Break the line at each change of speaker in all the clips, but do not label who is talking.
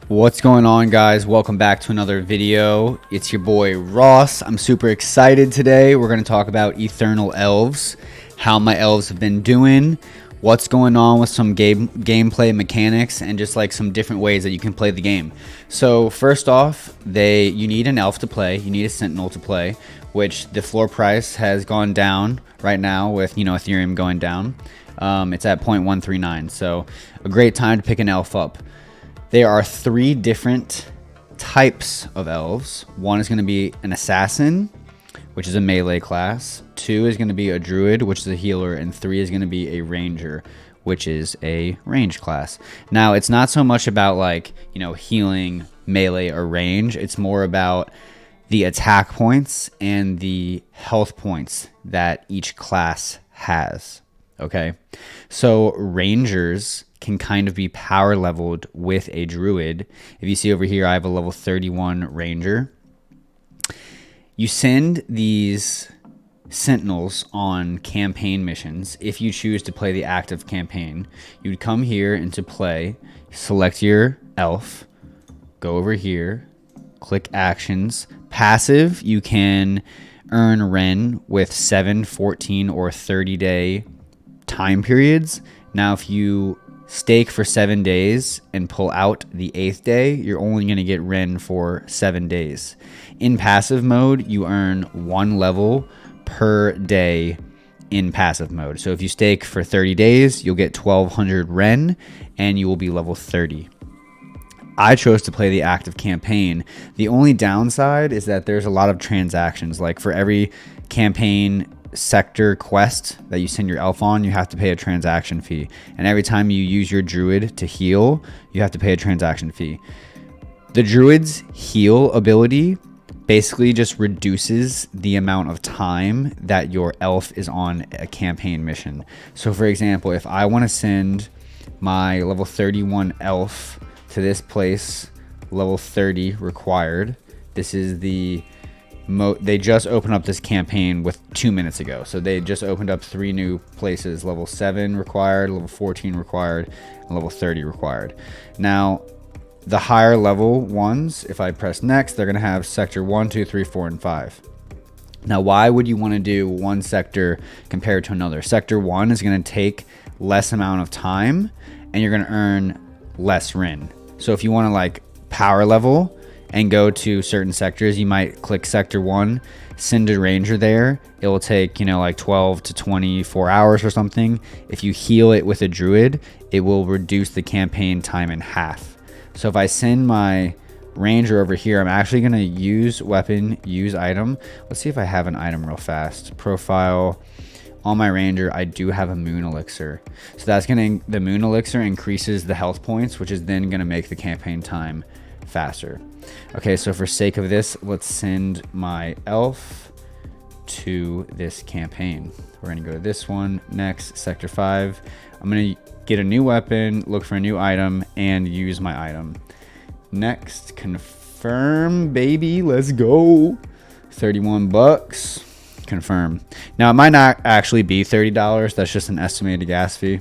What's going on, guys? Welcome back to another video. It's your boy Ross. I'm super excited today. We're going to talk about Ethernal Elves, how my elves have been doing, what's going on with some gameplay mechanics, and just like some different ways that you can play the game. So first off, you need an elf to play. You need a sentinel to play, which the floor price has gone down right now with, Ethereum going down. It's at 0.139, so a great time to pick an elf up. There are 3 different types of elves. One is going to be an assassin, which is a melee class. 2 is going to be a druid, which is a healer. And 3 is going to be a ranger, which is a range class. Now, it's not so much about healing, melee, or range. It's more about the attack points and the health points that each class has. Okay, so rangers can kind of be power leveled with a druid. If you see over here, I have a level 31 ranger. You send these sentinels on campaign missions. If you choose to play the active campaign, you would come here into play, select your elf, go over here, click actions. Passive, you can earn Ren with 7, 14, or 30-day time periods. Now, if you stake for 7 days and pull out the 8th day, you're only going to get Ren for 7 days. In passive mode, you earn 1 level per day in passive mode. So if you stake for 30 days, you'll get 1200 Ren and you will be level 30. I chose to play the active campaign. The only downside is that there's a lot of transactions. Like for every campaign sector quest that you send your elf on, you have to pay a transaction fee, and every time you use your druid to heal, you have to pay a transaction fee. The druid's heal ability basically just reduces the amount of time that your elf is on a campaign mission. So for example, if I want to send my level 31 elf to this place, level 30 required, this is they just opened up this campaign with 2 minutes ago. So they just opened up 3 new places, level 7 required, level 14 required, and level 30 required. Now, the higher level ones, if I press next, they're going to have sector 1, 2, 3, 4, and 5. Now, why would you want to do one sector compared to another? Sector 1 is going to take less amount of time, and you're going to earn less Ren. So if you want to power level and go to certain sectors, you might click sector 1, send a ranger there. It will take 12 to 24 hours or something. If you heal it with a druid, it will reduce the campaign time in half. So if I send my ranger over here, I'm actually going to use weapon, use item. Let's see if I have an item real fast. Profile. On my ranger, I do have a moon elixir. So the moon elixir increases the health points, which is then going to make the campaign time faster. Okay, so for sake of this, let's send my elf to this campaign. We're going to go to this one next, sector 5. I'm going to get a new weapon, look for a new item, and use my item. Next, confirm, baby. Let's go. 31 bucks. Confirm. Now, it might not actually be $30. That's just an estimated gas fee.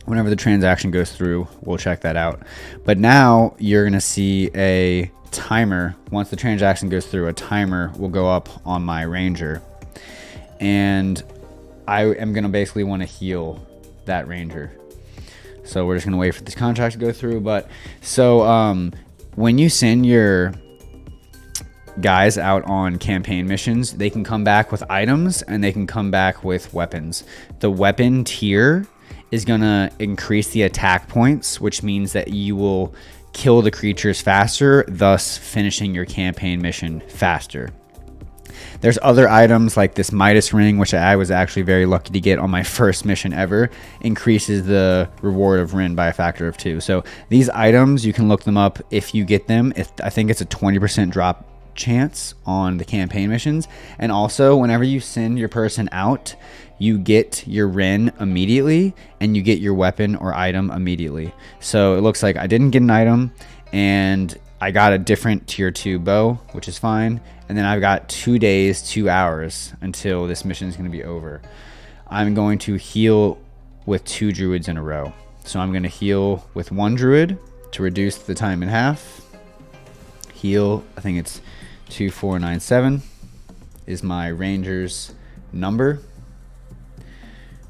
Whenever the transaction goes through, we'll check that out. But now you're going to see a timer. Once the transaction goes through, a timer will go up on my ranger. And I am going to basically want to heal that ranger. So we're just going to wait for this contract to go through. But so when you send your guys out on campaign missions, they can come back with items and they can come back with weapons. The weapon tier is going to increase the attack points, which means that you will kill the creatures faster, thus finishing your campaign mission faster. There's other items like this Midas ring, which I was actually very lucky to get on my first mission ever, increases the reward of Ren by a factor of 2. So these items, you can look them up if you get them. I think it's a 20% drop chance on the campaign missions. And also, whenever you send your person out, you get your Ren immediately and you get your weapon or item immediately. So it looks like I didn't get an item and I got a different tier 2 bow, which is fine. And then I've got 2 days, 2 hours until this mission is going to be over. I'm going to heal with 2 druids in a row. So I'm going to heal with 1 druid to reduce the time in half. Heal, I think it's 2497 is my ranger's number.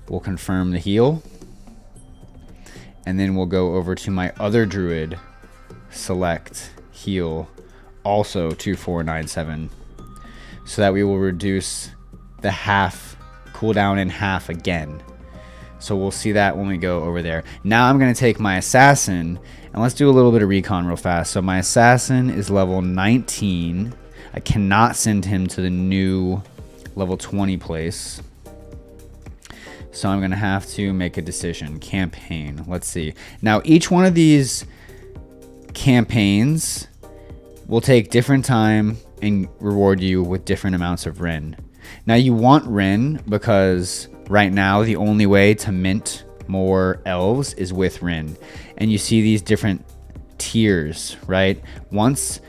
We'll confirm the heal. And then we'll go over to my other druid, select heal, also 2497, so that we will reduce the half cooldown in half again. So we'll see that when we go over there. Now I'm going to take my assassin, and let's do a little bit of recon real fast. So my assassin is level 19. I cannot send him to the new level 20 place. So I'm going to have to make a decision. Campaign. Let's see. Now, each one of these campaigns will take different time and reward you with different amounts of Ren. Now, you want Ren because right now the only way to mint more elves is with Ren. And you see these different tiers, right? Once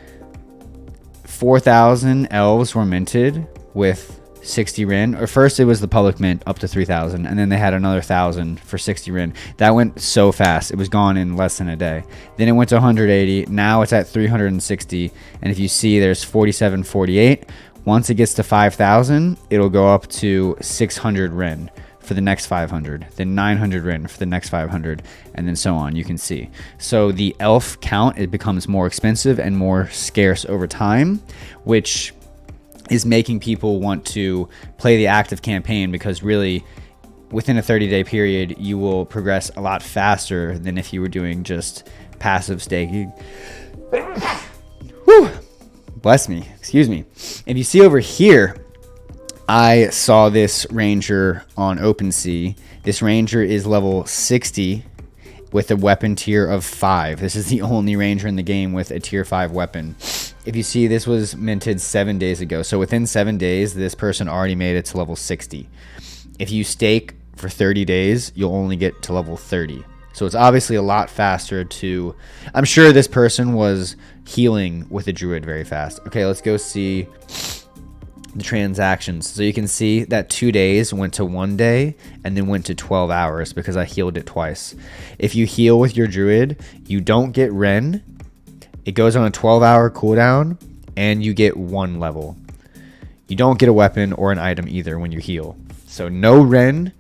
4,000 elves were minted with 60 Ren, or first it was the public mint up to 3,000, and then they had another 1,000 for 60 Ren. That went so fast, it was gone in less than a day. Then it went to 180, now it's at 360, and if you see there's 4748. Once it gets to 5,000, it'll go up to 600 Ren for the next 500, then 900 Ren for the next 500, and then so on. You can see. So the elf count, it becomes more expensive and more scarce over time, which is making people want to play the active campaign, because really within a 30-day period you will progress a lot faster than if you were doing just passive staking. Whew. Bless me, excuse me. If you see over here, I saw this ranger on OpenSea. This ranger is level 60 with a weapon tier of 5. This is the only ranger in the game with a tier 5 weapon. If you see, this was minted 7 days ago. So within 7 days, this person already made it to level 60. If you stake for 30 days, you'll only get to level 30. So it's obviously a lot faster to... I'm sure this person was healing with a druid very fast. Okay, let's go see the transactions. So you can see that 2 days went to 1 day and then went to 12 hours because I healed it twice. If you heal with your druid, you don't get Ren. It goes on a 12-hour cooldown, and you get 1 level. You don't get a weapon or an item either when you heal. So no Ren,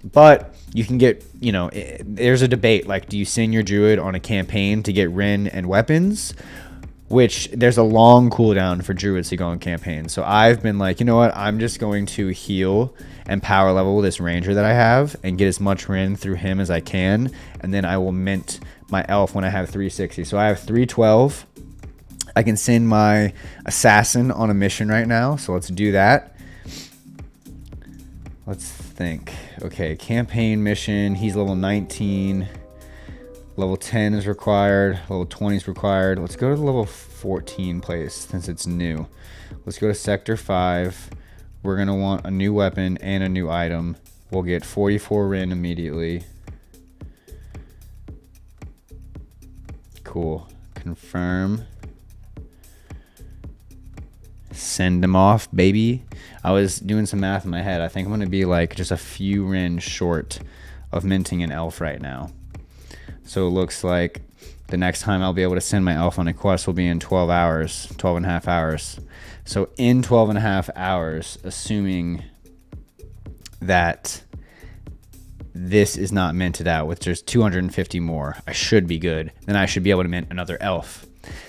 but you can get, you know, there's a debate. Like, do you send your druid on a campaign to get Ren and weapons? Which, there's a long cooldown for druids to go on campaigns. So I've been like, you know what? I'm just going to heal and power level this ranger that I have and get as much Ren through him as I can. And then I will mint my elf when I have 360. So I have 312. I can send my assassin on a mission right now. So let's do that. Let's think. Okay, campaign mission. He's level 19. Level 10 is required. Level 20 is required. Let's go to the level 14 place since it's new. Let's go to sector 5. We're going to want a new weapon and a new item. We'll get 44 Ren immediately. Cool. Confirm. Send them off, baby. I was doing some math in my head. I think I'm going to be like just a few Ren short of minting an elf right now. So it looks like the next time I'll be able to send my elf on a quest will be in 12 hours, 12 and a half hours. So in 12 and a half hours, assuming that this is not minted out, with just 250 more, I should be good. Then I should be able to mint another elf.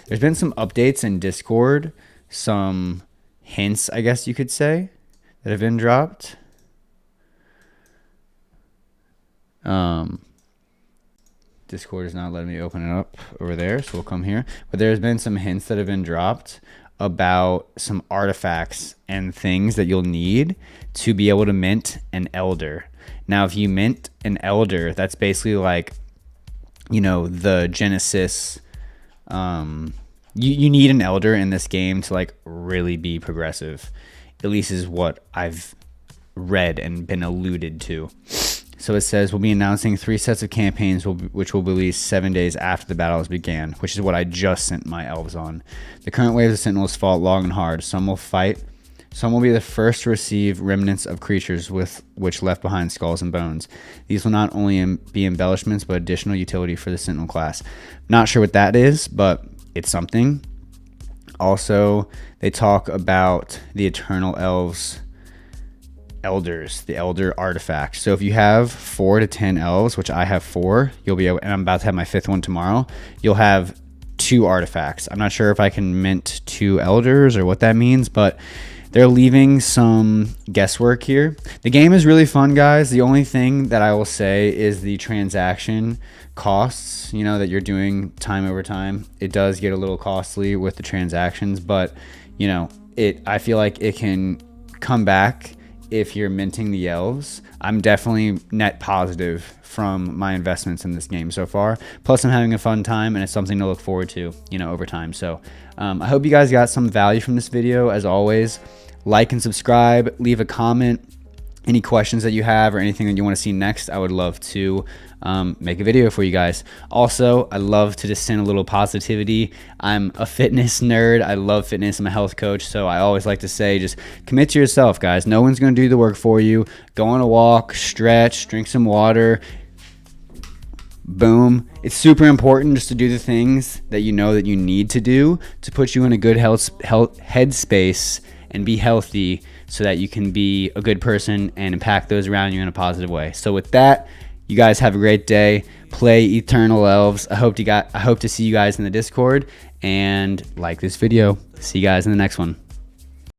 There's been some updates in Discord, some hints, I guess you could say, that have been dropped. Discord is not letting me open it up over there, so we'll come here. But there's been some hints that have been dropped about some artifacts and things that you'll need to be able to mint an elder. Now, if you mint an elder, that's basically like, you know, the Genesis. You need an elder in this game to like really be progressive. At least is what I've read and been alluded to. So it says, we'll be announcing 3 sets of campaigns which will be released 7 days after the battles began, which is what I just sent my elves on. The current waves of sentinels fought long and hard. Some will fight Some will be the first to receive remnants of creatures with which left behind skulls and bones. These will not only be embellishments, but additional utility for the Sentinel class. Not sure what that is, but it's something. Also, they talk about the Eternal Elves elders, the elder artifacts. So if you have 4 to 10 elves, which I have 4, you'll be able, and I'm about to have my 5th one tomorrow, you'll have 2 artifacts. I'm not sure if I can mint 2 elders or what that means, but they're leaving some guesswork here. The game is really fun, guys. The only thing that I will say is the transaction costs, you know, that you're doing time over time. It does get a little costly with the transactions, but you know, I feel like it can come back if you're minting the elves. I'm definitely net positive from my investments in this game so far. Plus, I'm having a fun time, and it's something to look forward to, you know, over time. So I hope you guys got some value from this video. As always, like and subscribe, leave a comment. Any questions that you have or anything that you want to see next, I would love to make a video for you guys. Also, I love to just send a little positivity. I'm a fitness nerd. I love fitness. I'm a health coach, so I always like to say, just commit to yourself, guys. No one's going to do the work for you. Go on a walk, stretch, drink some water. Boom. It's super important just to do the things that you know that you need to do to put you in a good health headspace and be healthy, so that you can be a good person and impact those around you in a positive way. So with that, you guys have a great day. Play Eternal Elves. I hope to see you guys in the Discord, and like this video. See you guys in the next one.